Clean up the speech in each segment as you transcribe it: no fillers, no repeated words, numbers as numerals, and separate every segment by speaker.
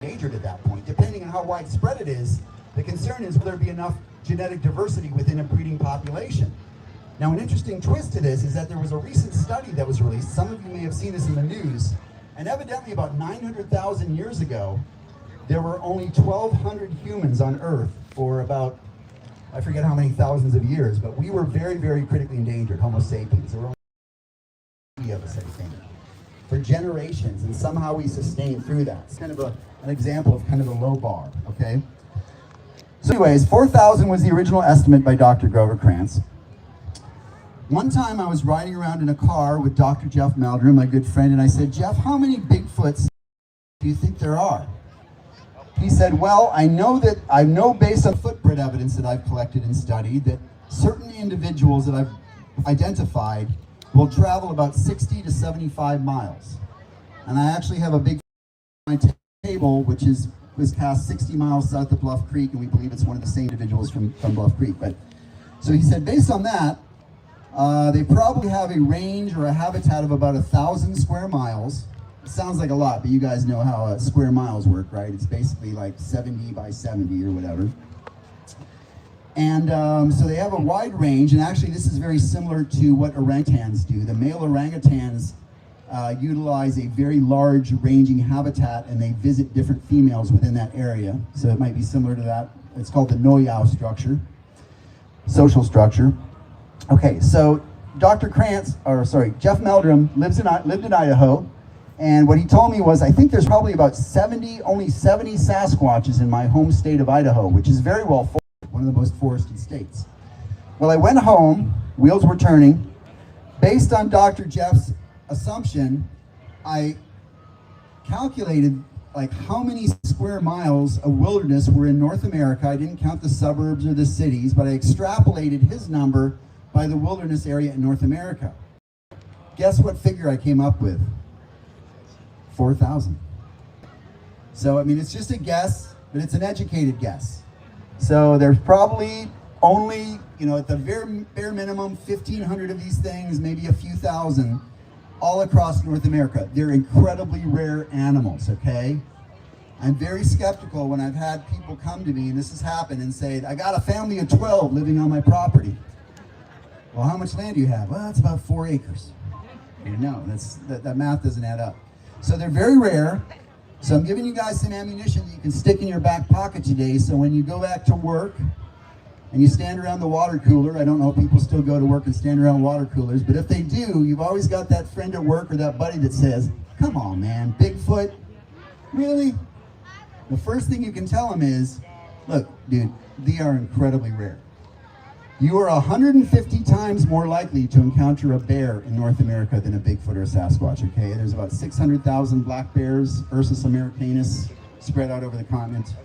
Speaker 1: endangered at that point. Depending on how widespread it is, the concern is will there be enough genetic diversity within a breeding population. Now, an interesting twist to this is that there was a recent study that was released. Some of you may have seen this in the news, and evidently about 900,000 years ago, there were only 1,200 humans on Earth for about, I forget how many thousands of years, but we were very, very critically endangered, Homo sapiens. There were only 50 of us, I think, for generations, and somehow we sustained through that. It's kind of an example of kind of a low bar, okay? So anyways, 4,000 was the original estimate by Dr. Grover Krantz. One time I was riding around in a car with Dr. Jeff Meldrum, my good friend, and I said, Jeff, how many Bigfoots do you think there are? He said, well, I know based on footprint evidence that I've collected and studied that certain individuals that I've identified will travel about 60 to 75 miles. And I actually have a big on my table, which was cast 60 miles south of Bluff Creek, and we believe it's one of the same individuals from Bluff Creek. But so he said, based on that, they probably have a range or a habitat of about 1,000 square miles. It sounds like a lot, but you guys know how square miles work, right? It's basically like 70 by 70 or whatever. And so they have a wide range, and actually this is very similar to what orangutans do. The male orangutans utilize a very large ranging habitat, and they visit different females within that area. So it might be similar to that. It's called the Noyau structure, social structure. Okay, so Jeff Meldrum lived in Idaho, and what he told me was, I think there's probably about only 70 Sasquatches in my home state of Idaho, which is very well forested, one of the most forested states. Well, I went home, wheels were turning. Based on Dr. Jeff's assumption, I calculated like how many square miles of wilderness were in North America. I didn't count the suburbs or the cities, but I extrapolated his number by the wilderness area in North America. Guess what figure I came up with? 4,000. So, I mean, it's just a guess, but it's an educated guess. So there's probably only, at the bare minimum, 1,500 of these things, maybe a few thousand, all across North America. They're incredibly rare animals, okay? I'm very skeptical when I've had people come to me, and this has happened, and say, I got a family of 12 living on my property. Well, how much land do you have? Well, it's about 4 acres. No, that math doesn't add up. So they're very rare. So I'm giving you guys some ammunition that you can stick in your back pocket today, so when you go back to work and you stand around the water cooler, I don't know if people still go to work and stand around water coolers, but if they do, you've always got that friend at work or that buddy that says, come on, man, Bigfoot? Really? The first thing you can tell them is, look, dude, they are incredibly rare. You are 150 times more likely to encounter a bear in North America than a Bigfoot or a Sasquatch, okay? There's about 600,000 black bears, Ursus americanus, spread out over the continent,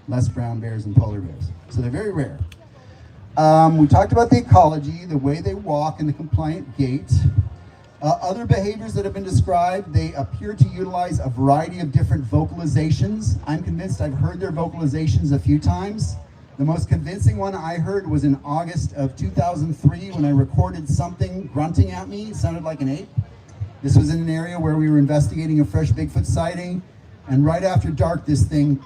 Speaker 1: less brown bears and polar bears. So they're very rare. We talked about the ecology, the way they walk, and the compliant gait. Other behaviors that have been described, they appear to utilize a variety of different vocalizations. I'm convinced I've heard their vocalizations a few times. The most convincing one I heard was in August of 2003 when I recorded something grunting at me. It sounded like an ape. This was in an area where we were investigating a fresh Bigfoot sighting, and right after dark, this thing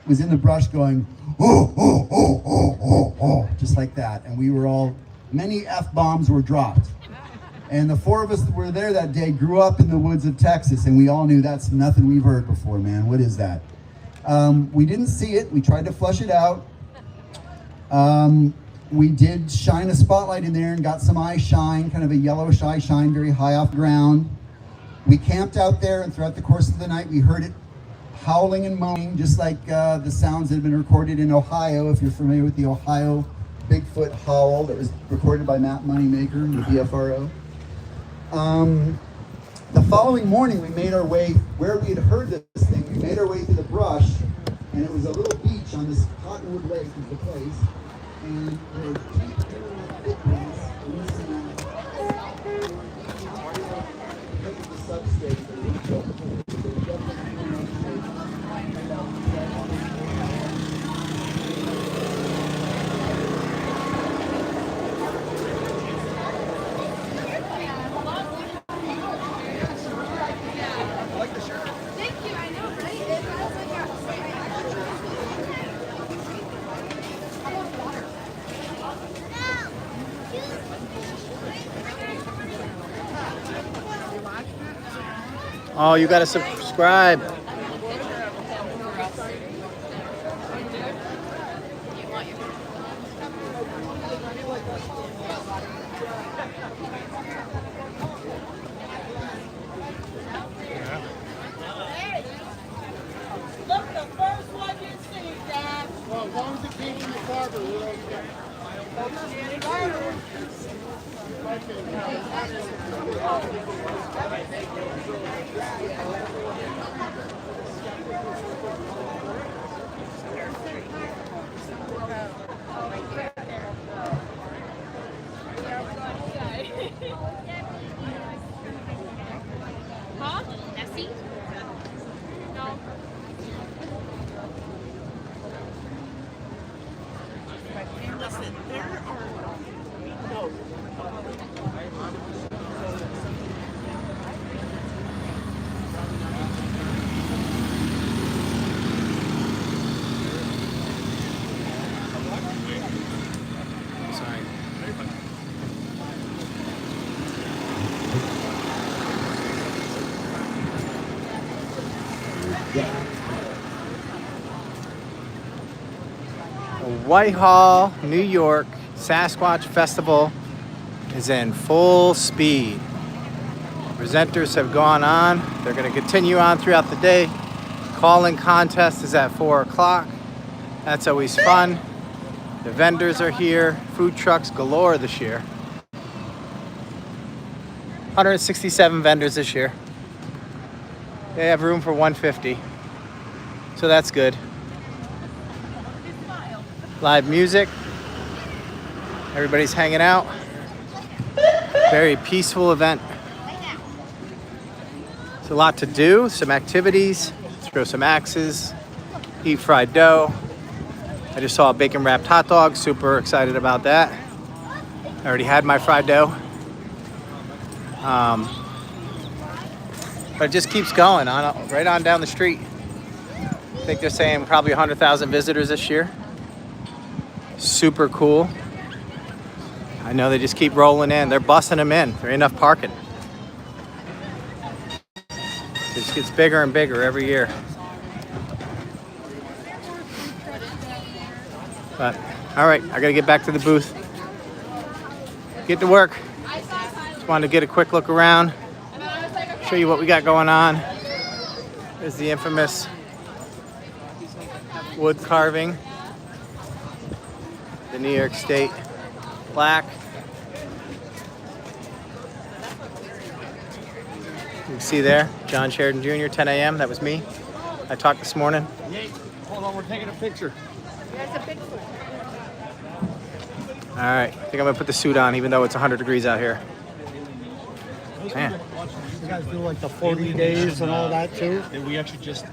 Speaker 1: was in the brush going, oh, oh, oh, oh, oh, oh, just like that. And we were all, many F-bombs were dropped. And the 4 of us that were there that day grew up in the woods of Texas, and we all knew that's nothing we've heard before, man. What is that? We didn't see it. We tried to flush it out. We did shine a spotlight in there and got some eye shine, kind of a yellowish eye shine, very high off the ground. We camped out there, and throughout the course of the night, we heard it howling and moaning, just like the sounds that have been recorded in Ohio, if you're familiar with the Ohio Bigfoot howl that was recorded by Matt Moneymaker, the BFRO. The following morning, we made our way, where we had heard this thing, we made our way through the brush, and it was a little beach on this Cottonwood Lake is the place, and there were deep footprints in the cement. Because of the substrate that we built, they were definitely
Speaker 2: I like the shirt. Thank you, I know, right? It has like a Oh, you gotta subscribe.
Speaker 3: Well, as long as it came from the barber, we're okay.
Speaker 4: Huh? Nessie? No. Listen, there are
Speaker 2: Sorry. Whitehall, New York Sasquatch Festival is in full speed. Presenters have gone on. They're going to continue on throughout the day. Calling contest is at 4 o'clock. That's always fun. The vendors are here. Food trucks galore this year. 167 vendors this year. They have room for 150. So that's good. Live music. Everybody's hanging out. Very peaceful event. There's a lot to do, some activities, throw some axes, eat fried dough. I just saw a bacon wrapped hot dog, super excited about that. I already had my fried dough. But it just keeps going on, right on down the street. I think they're saying probably 100,000 visitors this year. Super cool. I know they just keep rolling in. They're busting them in. There ain't enough parking. It just gets bigger and bigger every year. But, all right, I gotta get back to the booth. Get to work. Just wanted to get a quick look around. Show you what we got going on. There's the infamous wood carving. The New York State plaque. You can see there, John Sheridan Jr., 10 a.m. That was me. I talked this morning.
Speaker 3: Hold on, we're taking a picture.
Speaker 4: There's a Bigfoot.
Speaker 2: All right, I think I'm gonna put the suit on even though it's 100 degrees out here. Man.
Speaker 3: You guys do like the 40 days and all that too?
Speaker 5: And we actually just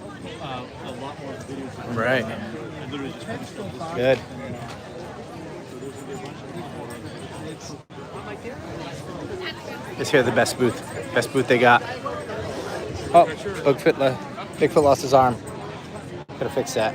Speaker 5: a lot more videos.
Speaker 2: Right.
Speaker 5: I literally just finished this.
Speaker 2: Good. This here the best booth they got. Oh, Bigfoot lost his arm. Gotta fix that.